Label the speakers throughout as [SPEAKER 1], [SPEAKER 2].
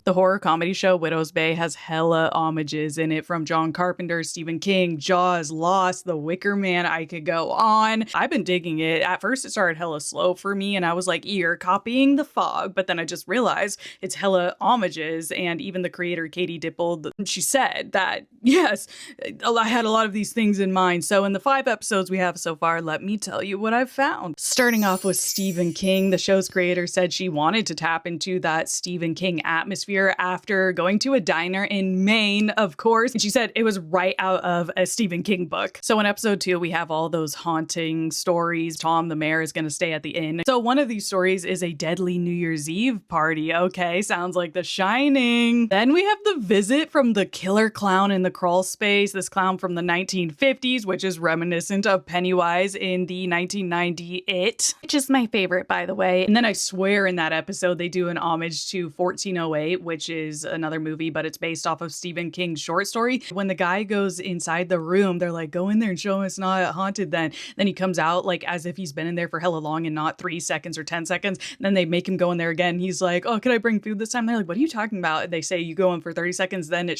[SPEAKER 1] The horror comedy show Widow's Bay has hella homages in it, from John Carpenter, Stephen King, Jaws, Lost, The Wicker Man. I could go on. I've been digging it. At first it started hella slow for me and I was like, you're copying The Fog, but then I just realized it's hella homages. And even the creator, Katie Dippold, she said that, yes, I had a lot of these things in mind. So in the 5 episodes we have so far, let me tell you what I've found. Starting off with Stephen King, the show's creator said she wanted to tap into that Stephen King atmosphere after going to a diner in Maine, of course. And she said it was right out of a Stephen King book. So in episode 2, we have all those haunting stories. Tom, the mayor, is going to stay at the inn. So one of these stories is a deadly New Year's Eve party. Okay, sounds like The Shining. Then we have the visit from the killer clown in the crawl space. This clown from the 1950s, which is reminiscent of Pennywise in the 1990 It, which is my favorite, by the way. And then I swear in that episode, they do an homage to 1408, which is another movie, but it's based off of Stephen King's short story. When the guy goes inside the room, they're like, go in there and show him it's not haunted then. Then he comes out like as if he's been in there for hella long and not 3 seconds or 10 seconds. And then they make him go in there again. He's like, oh, can I bring food this time? They're like, what are you talking about? And they say you go in for 30 seconds. Then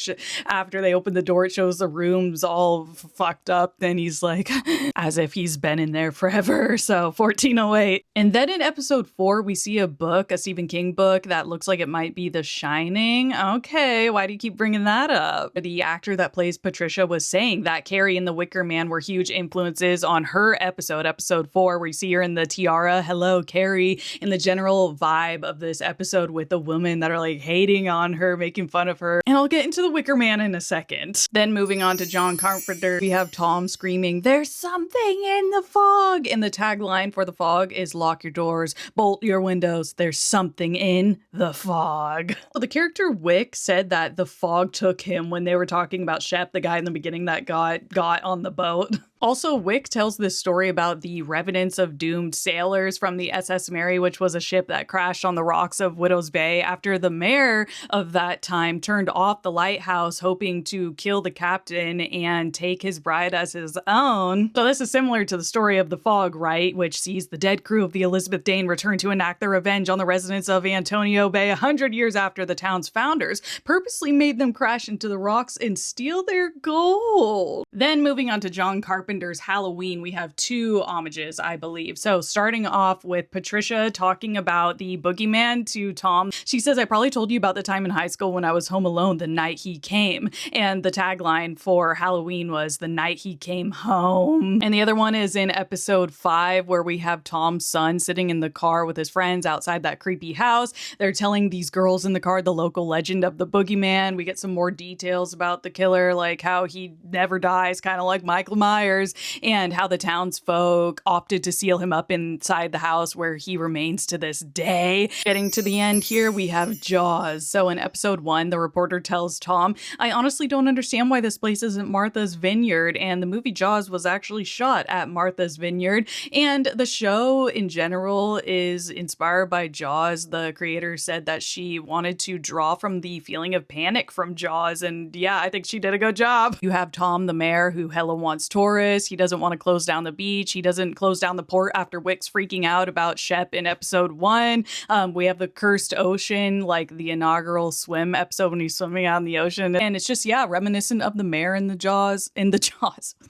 [SPEAKER 1] after they open the door, it shows the rooms all fucked up. Then he's like, as if he's been in there forever. So 1408. And then in episode 4, we see a book, a Stephen King book that looks like it might be The Shining. Okay, why do you keep bringing that up? The actor that plays Patricia was saying that Carrie and the Wicker Man were huge influences on her episode 4, where you see her in the tiara, hello Carrie, and the general vibe of this episode with the women that are like hating on her, making fun of her. And I'll get into the Wicker Man in a second. Then moving on to John Carpenter, we have Tom screaming, there's something in the fog! And the tagline for The Fog is lock your doors, bolt your windows, there's something in the fog. So the character Wick said that the fog took him when they were talking about Shep, the guy in the beginning that got on the boat. Also, Wick tells this story about the revenants of doomed sailors from the SS Mary, which was a ship that crashed on the rocks of Widow's Bay after the mayor of that time turned off the lighthouse, hoping to kill the captain and take his bride as his own. So this is similar to the story of The Fog, right? Which sees the dead crew of the Elizabeth Dane return to enact their revenge on the residents of Antonio Bay 100 years after the town's founders purposely made them crash into the rocks and steal their gold. Then moving on to John Carpenter's Halloween, we have 2 homages, I believe. So starting off with Patricia talking about the boogeyman to Tom. She says, I probably told you about the time in high school when I was home alone the night he came. And the tagline for Halloween was the night he came home. And the other one is in episode 5, where we have Tom's son sitting in the car with his friends outside that creepy house. They're telling these girls in the car the local legend of the boogeyman. We get some more details about the killer, like how he never dies, kind of like Michael Myers, and how the townsfolk opted to seal him up inside the house where he remains to this day. Getting to the end here, we have Jaws. So in episode 1, the reporter tells Tom, I honestly don't understand why this place isn't Martha's Vineyard, and the movie Jaws was actually shot at Martha's Vineyard, and the show in general is inspired by Jaws. The creator said that she wanted to draw from the feeling of panic from Jaws, and yeah, I think she did a good job. You have Tom, the mayor, who hella wants tourists. He doesn't want to close down the beach. He doesn't close down the port after Wick's freaking out about Shep in episode 1. We have the cursed ocean, like the inaugural swim episode when he's swimming out in the ocean. And it's just, yeah, reminiscent of the mayor in the Jaws.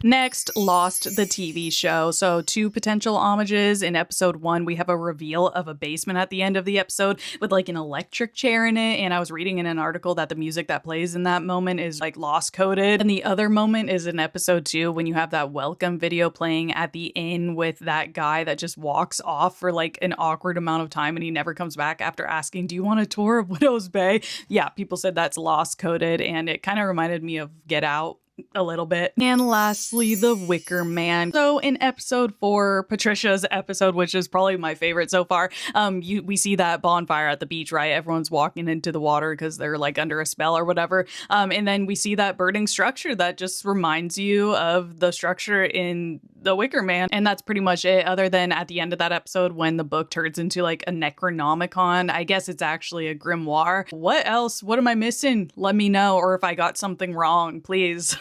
[SPEAKER 1] Next, Lost, the TV show. So 2 potential homages. In episode 1, we have a reveal of a basement at the end of the episode with like an electric chair in it. And I was reading in an article that the music that plays in that moment is like Lost coded. And the other moment is in episode 2 when you have that welcome video playing at the inn with that guy that just walks off for like an awkward amount of time and he never comes back after asking, do you want a tour of Widow's Bay? Yeah, people said that's Lost coded, and it kind of reminded me of Get Out a little bit. And lastly, the Wicker Man. So in episode 4, Patricia's episode, which is probably my favorite so far, we see that bonfire at the beach, right? Everyone's walking into the water because they're like under a spell or whatever. And then we see that burning structure that just reminds you of the structure in the Wicker Man. And that's pretty much it, other than at the end of that episode when the book turns into like a Necronomicon. I guess it's actually a grimoire. What else? What am I missing? Let me know. Or if I got something wrong, please.